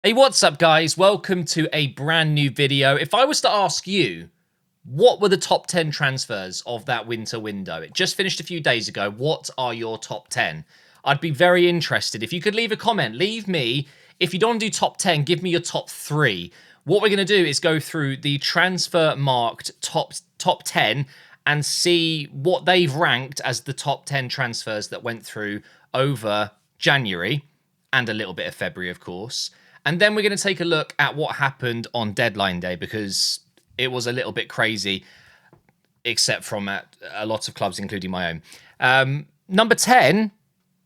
Hey, what's up, guys? Welcome to a brand new video. If I was to ask you, what were the top 10 transfers of that winter window? It just finished a few days ago. What are your top 10? I'd be very interested. If you could leave a comment, leave me. If you don't do top 10, give me your top 3. What we're going to do is go through the transfer marked top 10 and see what they've ranked as the top 10 transfers that went through over January and a little bit of February, of course. And then we're going to take a look at what happened on deadline day, because it was a little bit crazy, except from at a lot of clubs, including my own. Number 10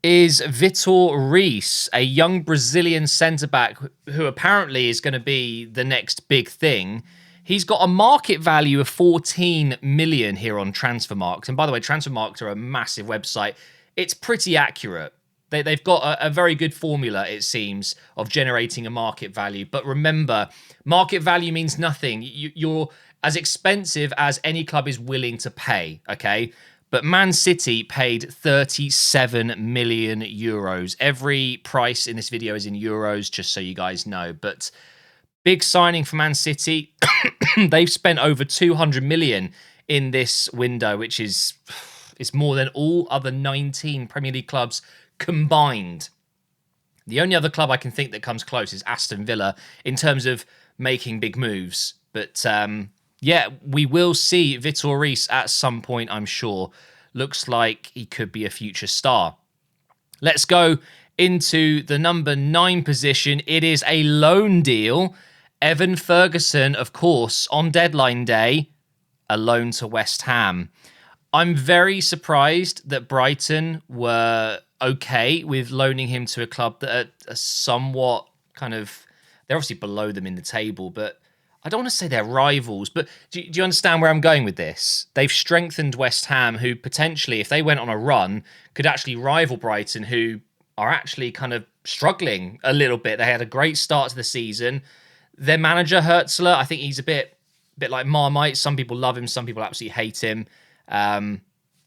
is Vitor Reis, a young Brazilian centre-back who apparently is going to be the next big thing. He's got a market value of 14 million here on Transfermarkt. And by the way, Transfermarkt are a massive website. It's pretty accurate. They've got a very good formula, it seems, of generating a market value. But remember, market value means nothing. You're as expensive as any club is willing to pay, okay? But Man City paid 37 million euros. Every price in this video is in euros, just so you guys know. But big signing for Man City. They've spent over 200 million in this window, which is more than all other 19 Premier League clubs combined. The only other club I can think that comes close is Aston Villa in terms of making big moves. But yeah, we will see Vitor Reis at some point, I'm sure. Looks like he could be a future star. Let's go into the number 9 position. It is a loan deal. Evan Ferguson, of course, on deadline day, a loan to West Ham. I'm very surprised that Brighton were okay with loaning him to a club that are somewhat kind of... They're obviously below them in the table, but I don't want to say they're rivals. But do you understand where I'm going with this? They've strengthened West Ham, who potentially, if they went on a run, could actually rival Brighton, who are actually kind of struggling a little bit. They had a great start to the season. Their manager, Hertzler, I think he's a bit like Marmite. Some people love him, some people absolutely hate him.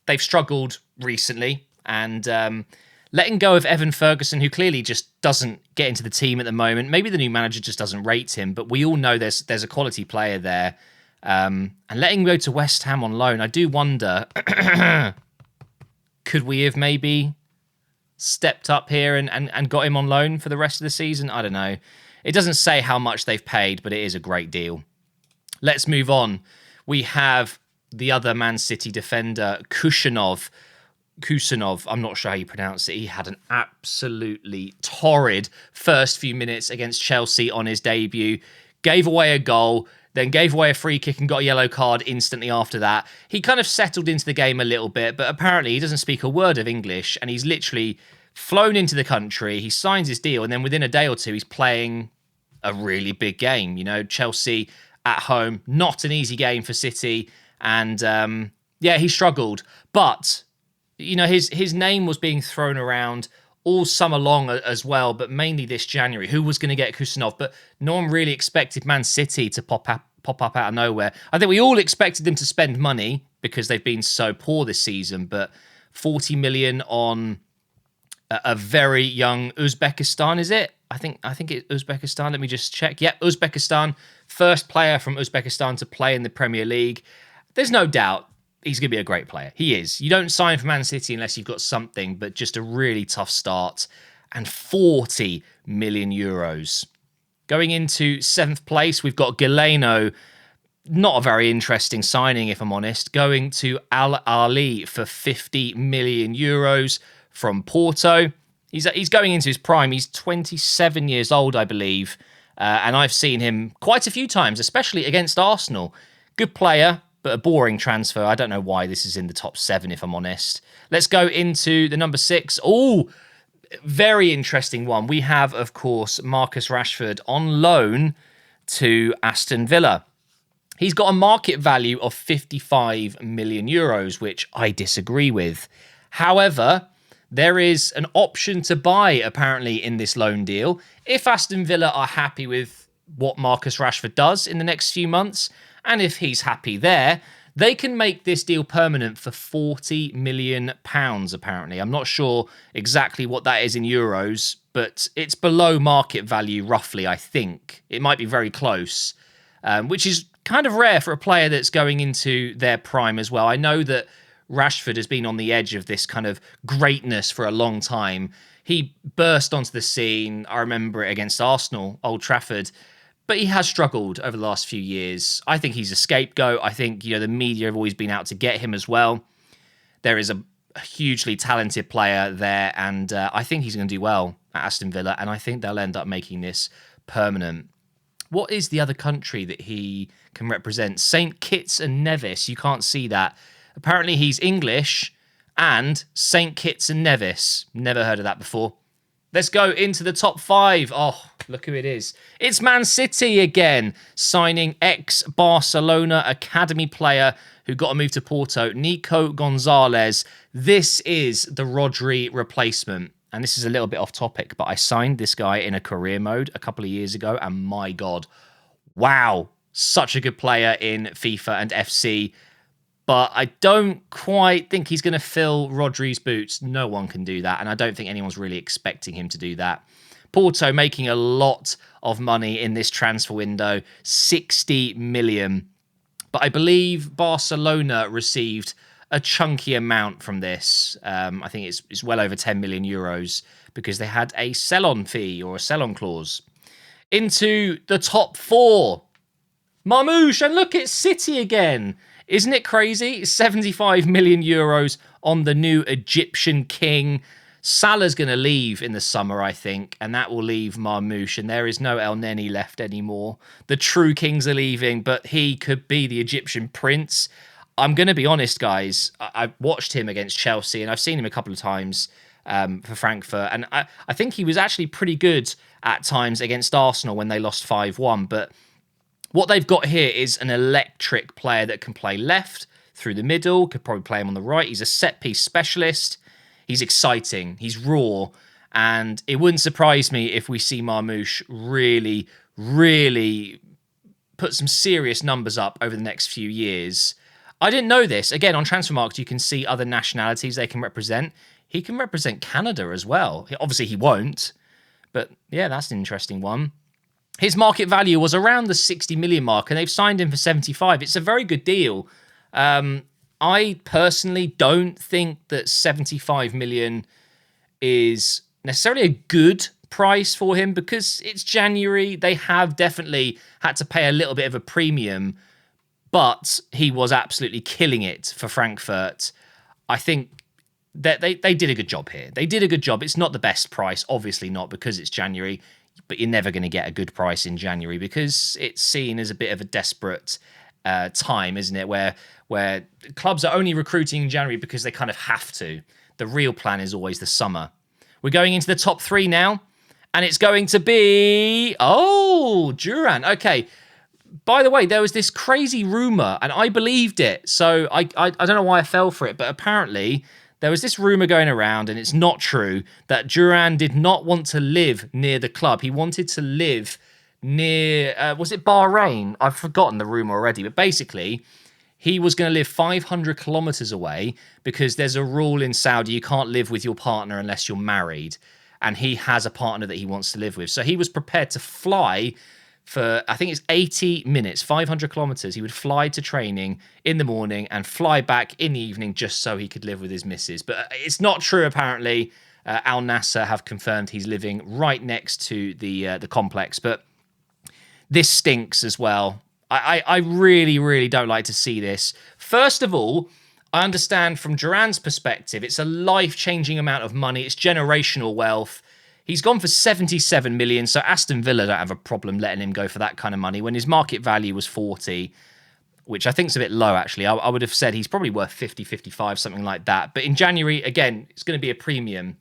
They've struggled recently, and letting go of Evan Ferguson, who clearly just doesn't get into the team at the moment. Maybe the new manager just doesn't rate him, but we all know there's a quality player there. And letting him go to West Ham on loan, I do wonder, could we have maybe stepped up here and got him on loan for the rest of the season? I don't know. It doesn't say how much they've paid, but it is a great deal. Let's move on. We have the other Man City defender, Kusenov, I'm not sure how you pronounce it. He had an absolutely torrid first few minutes against Chelsea on his debut. Gave away a goal, then gave away a free kick and got a yellow card instantly after that. He kind of settled into the game a little bit, but apparently he doesn't speak a word of English, and he's literally flown into the country. He signs his deal, and then within a day or two, he's playing a really big game. You know, Chelsea at home, not an easy game for City, and yeah, he struggled. But you know, his name was being thrown around all summer long as well, but mainly this January. Who was going to get Kusenov? But no one really expected Man City to pop up out of nowhere. I think we all expected them to spend money because they've been so poor this season, but 40 million on a very young Uzbekistan, is it? I think it's Uzbekistan. Let me just check. Yep, Uzbekistan. First player from Uzbekistan to play in the Premier League. There's no doubt he's going to be a great player. He is. You don't sign for Man City unless you've got something, but just a really tough start. And 40 million euros. Going into 7th place, we've got Galeno. Not a very interesting signing, if I'm honest. Going to Al Ahly for 50 million euros from Porto. He's going into his prime. He's 27 years old, I believe. And I've seen him quite a few times, especially against Arsenal. Good player, but a boring transfer. I don't know why this is in the top 7, if I'm honest. Let's go into the number 6. Oh, very interesting one. We have, of course, Marcus Rashford on loan to Aston Villa. He's got a market value of 55 million euros, which I disagree with. However, there is an option to buy, apparently, in this loan deal. If Aston Villa are happy with what Marcus Rashford does in the next few months, and if he's happy there, they can make this deal permanent for £40 million, apparently. I'm not sure exactly what that is in euros. but it's below market value roughly, I think. It might be very close, which is kind of rare for a player that's going into their prime as well. I know that Rashford has been on the edge of this kind of greatness for a long time. He burst onto the scene. I remember it against Arsenal, Old Trafford. But he has struggled over the last few years. I think he's a scapegoat. I think, the media have always been out to get him as well. There is a hugely talented player there, and I think he's going to do well at Aston Villa, and I think they'll end up making this permanent. What is the other country that he can represent? St. Kitts and Nevis. You can't see that. Apparently he's English and St. Kitts and Nevis. Never heard of that before. Let's go into the top 5. Oh, look who it is. It's Man City again, signing ex-Barcelona academy player who got a move to Porto, Nico Gonzalez. This is the Rodri replacement. And this is a little bit off topic, but I signed this guy in a career mode a couple of years ago, and my God, wow, such a good player in FIFA and FC. But I don't quite think he's going to fill Rodri's boots. No one can do that, and I don't think anyone's really expecting him to do that. Porto making a lot of money in this transfer window, 60 million. But I believe Barcelona received a chunky amount from this. I think it's well over 10 million euros because they had a sell-on fee or a sell-on clause. Into the top 4. Marmoush, and look, it's City again. Isn't it crazy? 75 million euros on the new Egyptian king. Salah's going to leave in the summer, I think, and that will leave Marmoush, and there is no El Neni left anymore. The true kings are leaving, but he could be the Egyptian prince. I'm going to be honest, guys. I've watched him against Chelsea, and I've seen him a couple of times for Frankfurt, and I think he was actually pretty good at times against Arsenal when they lost 5-1, but what they've got here is an electric player that can play left, through the middle, could probably play him on the right. He's a set-piece specialist. He's exciting. He's raw. And it wouldn't surprise me if we see Marmoush really, really put some serious numbers up over the next few years. I didn't know this. Again, on Transfermarkt, you can see other nationalities they can represent. He can represent Canada as well. Obviously, he won't. But yeah, that's an interesting one. His market value was around the 60 million mark, and they've signed him for 75. It's a very good deal. I personally don't think that 75 million is necessarily a good price for him because it's January. They have definitely had to pay a little bit of a premium, but he was absolutely killing it for Frankfurt. I think that they did a good job here. They did a good job. It's not the best price, obviously not, because it's January, but you're never going to get a good price in January because it's seen as a bit of a desperate time, isn't it? Where clubs are only recruiting in January because they kind of have to. The real plan is always the summer. We're going into the top 3 now, and it's going to be Duran. Okay. By the way, there was this crazy rumor, and I believed it. So I don't know why I fell for it, but apparently there was this rumor going around, and it's not true, that Duran did not want to live near the club. He wanted to live near, was it Bahrain? I've forgotten the rumor already, but basically he was going to live 500 kilometers away because there's a rule in Saudi, you can't live with your partner unless you're married, and he has a partner that he wants to live with. So he was prepared to fly for, I think it's 80 minutes, 500 kilometers. He would fly to training in the morning and fly back in the evening just so he could live with his missus. But it's not true, apparently. Al Nasser have confirmed he's living right next to the complex. But this stinks as well. I really, really don't like to see this. First of all, I understand from Duran's perspective, it's a life-changing amount of money. It's generational wealth. He's gone for 77 million, so Aston Villa don't have a problem letting him go for that kind of money when his market value was 40, which I think is a bit low, actually. I would have said he's probably worth 50, 55, something like that. But in January, again, it's going to be a premium.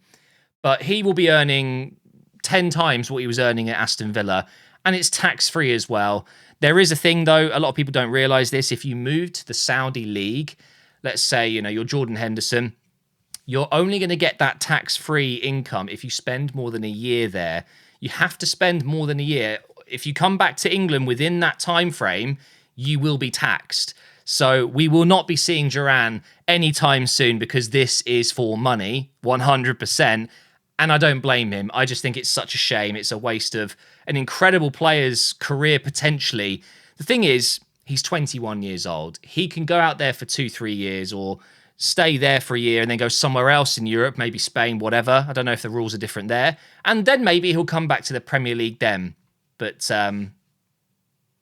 But he will be earning 10 times what he was earning at Aston Villa, and it's tax-free as well. There is a thing, though, a lot of people don't realise this. If you move to the Saudi League, let's say, you're Jordan Henderson, you're only going to get that tax-free income if you spend more than a year there. You have to spend more than a year. If you come back to England within that time frame, you will be taxed. So we will not be seeing Duran anytime soon because this is for money, 100%. And I don't blame him. I just think it's such a shame. It's a waste of an incredible player's career potentially. The thing is, he's 21 years old. He can go out there for 2-3 years or stay there for a year and then go somewhere else in Europe, maybe Spain, whatever. I don't know if the rules are different there. And then maybe he'll come back to the Premier League then. But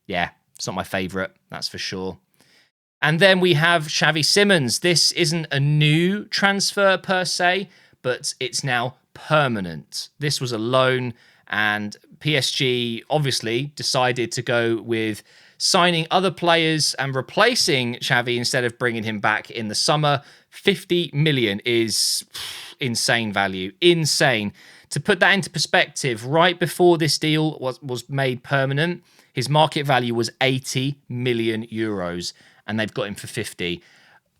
yeah, it's not my favourite, that's for sure. And then we have Xavi Simons. This isn't a new transfer per se, but it's now permanent. This was a loan, and PSG obviously decided to go with signing other players and replacing Xavi instead of bringing him back in the summer. 50 million is insane value. Insane. To put that into perspective, right before this deal was made permanent, his market value was 80 million euros, and they've got him for 50.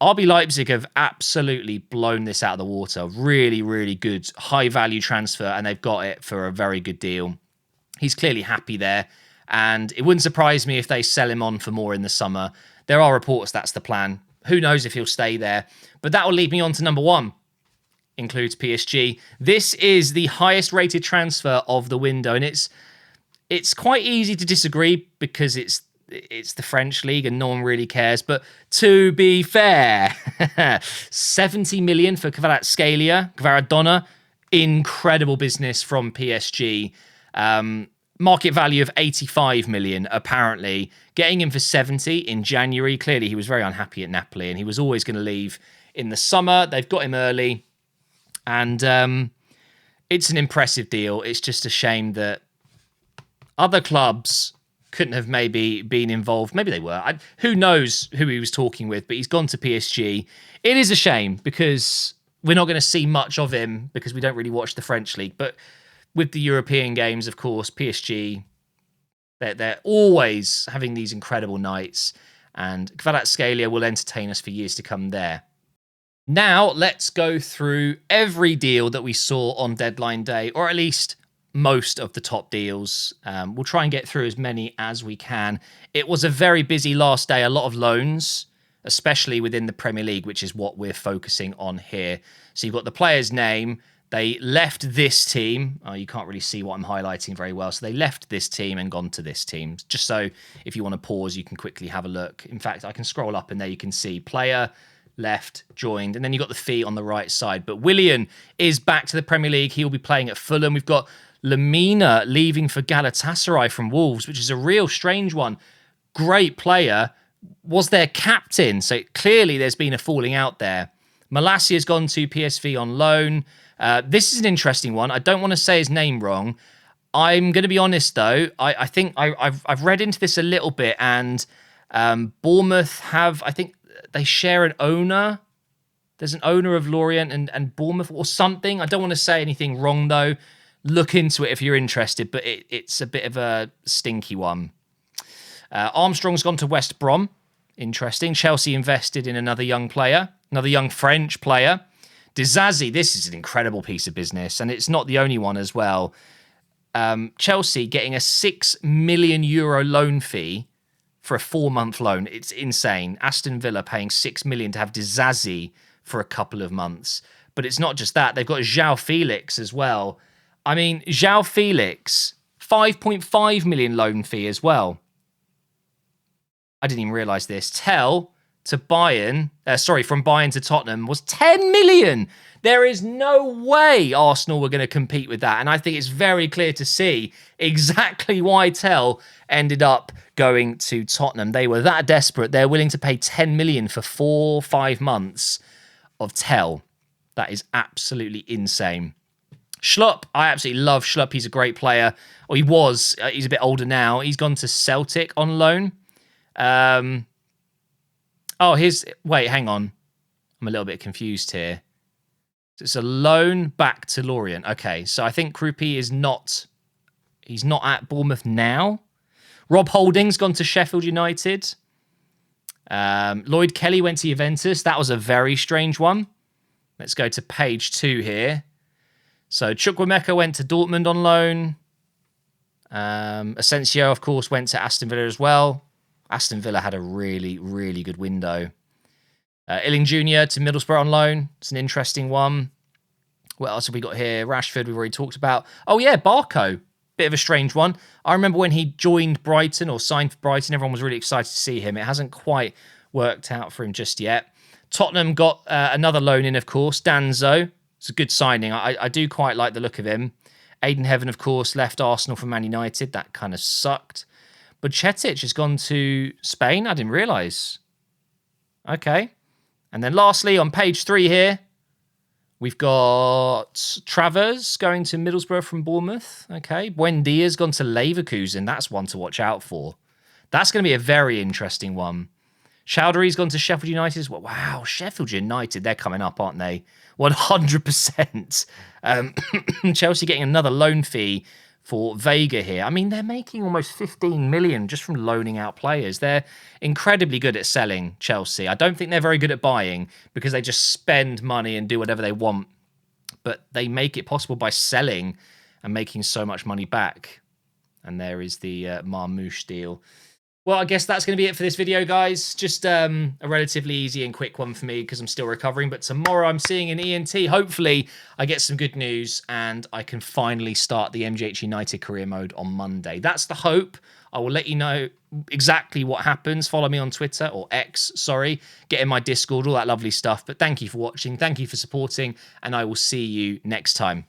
RB Leipzig have absolutely blown this out of the water. Really, really good, high-value transfer, and they've got it for a very good deal. He's clearly happy there, and it wouldn't surprise me if they sell him on for more in the summer. There are reports that's the plan. Who knows if he'll stay there? But that will lead me on to number one. Includes PSG. This is the highest-rated transfer of the window, and it's quite easy to disagree because it's the French league and no one really cares. But to be fair, 70 million for Kvaratskhelia, incredible business from PSG. Market value of 85 million, apparently. Getting him for 70 in January. Clearly, he was very unhappy at Napoli and he was always going to leave in the summer. They've got him early. And it's an impressive deal. It's just a shame that other clubs couldn't have maybe been involved. Maybe they were. Who knows who he was talking with, but he's gone to PSG. It is a shame because we're not going to see much of him because we don't really watch the French league. But with the European games, of course, PSG, they're always having these incredible nights, and Kvaratskhelia will entertain us for years to come there. Now, let's go through every deal that we saw on deadline day, or at least most of the top deals. We'll try and get through as many as we can. It was a very busy last day, a lot of loans, especially within the Premier League, which is what we're focusing on here. So you've got the player's name. They left this team. Oh, you can't really see what I'm highlighting very well. So they left this team and gone to this team. Just so if you want to pause, you can quickly have a look. In fact, I can scroll up and there you can see player, left, joined, and then you've got the fee on the right side. But Willian is back to the Premier League. He will be playing at Fulham. We've got Lamina leaving for Galatasaray from Wolves, which is a real strange one. Great player, was their captain, so clearly there's been a falling out there. Malacia has gone to PSV on loan. This is an interesting one. I don't want to say his name wrong. I'm going to be honest, though. I think I've read into this a little bit, and Bournemouth have, I think they share an owner. There's an owner of Lorient and Bournemouth or something. I don't want to say anything wrong, though. Look into it if you're interested, but it's a bit of a stinky one. Armstrong's gone to West Brom. Interesting. Chelsea invested in another young player, another young French player. Dizazi, this is an incredible piece of business, and it's not the only one as well. Chelsea getting a €6 million loan fee for a 4-month loan. It's insane. Aston Villa paying $6 million to have Dizazi for a couple of months. But it's not just that. They've got João Felix as well. I mean, João Felix, 5.5 million loan fee as well. I didn't even realise this. From Bayern to Tottenham was 10 million. There is no way Arsenal were going to compete with that. And I think it's very clear to see exactly why Tell ended up going to Tottenham. They were that desperate. They're willing to pay 10 million for 4-5 months of Tell. That is absolutely insane. Schlupp, I absolutely love Schlupp. He's a great player. Or he was. He's a bit older now. He's gone to Celtic on loan. Wait, hang on. I'm a little bit confused here. So it's a loan back to Lorient. Okay, so I think Krupi is not... He's not at Bournemouth now. Rob Holding's gone to Sheffield United. Lloyd Kelly went to Juventus. That was a very strange one. Let's go to page 2 here. So Chukwuemeka went to Dortmund on loan. Asensio, of course, went to Aston Villa as well. Aston Villa had a really, really good window. Illing Jr. to Middlesbrough on loan. It's an interesting one. What else have we got here? Rashford, we've already talked about. Oh, yeah, Barco. Bit of a strange one. I remember when he joined Brighton or signed for Brighton, everyone was really excited to see him. It hasn't quite worked out for him just yet. Tottenham got another loan in, of course, Danzo. It's a good signing. I do quite like the look of him. Aiden Heaven, of course, left Arsenal for Man United. That kind of sucked. But Cetic has gone to Spain. I didn't realise. Okay. And then lastly, on page 3 here, we've got Travers going to Middlesbrough from Bournemouth. Okay. Buendia's gone to Leverkusen. That's one to watch out for. That's going to be a very interesting one. Chowdhury's gone to Sheffield United as well. Wow, Sheffield United, they're coming up, aren't they? 100%. Chelsea getting another loan fee for Vega here. I mean, they're making almost 15 million just from loaning out players. They're incredibly good at selling, Chelsea. I don't think they're very good at buying because they just spend money and do whatever they want. But they make it possible by selling and making so much money back. And there is the Marmoush deal. Well, I guess that's going to be it for this video, guys. Just a relatively easy and quick one for me because I'm still recovering. But tomorrow I'm seeing an ENT. Hopefully, I get some good news and I can finally start the MGH United career mode on Monday. That's the hope. I will let you know exactly what happens. Follow me on Twitter, or X, sorry. Get in my Discord, all that lovely stuff. But thank you for watching. Thank you for supporting. And I will see you next time.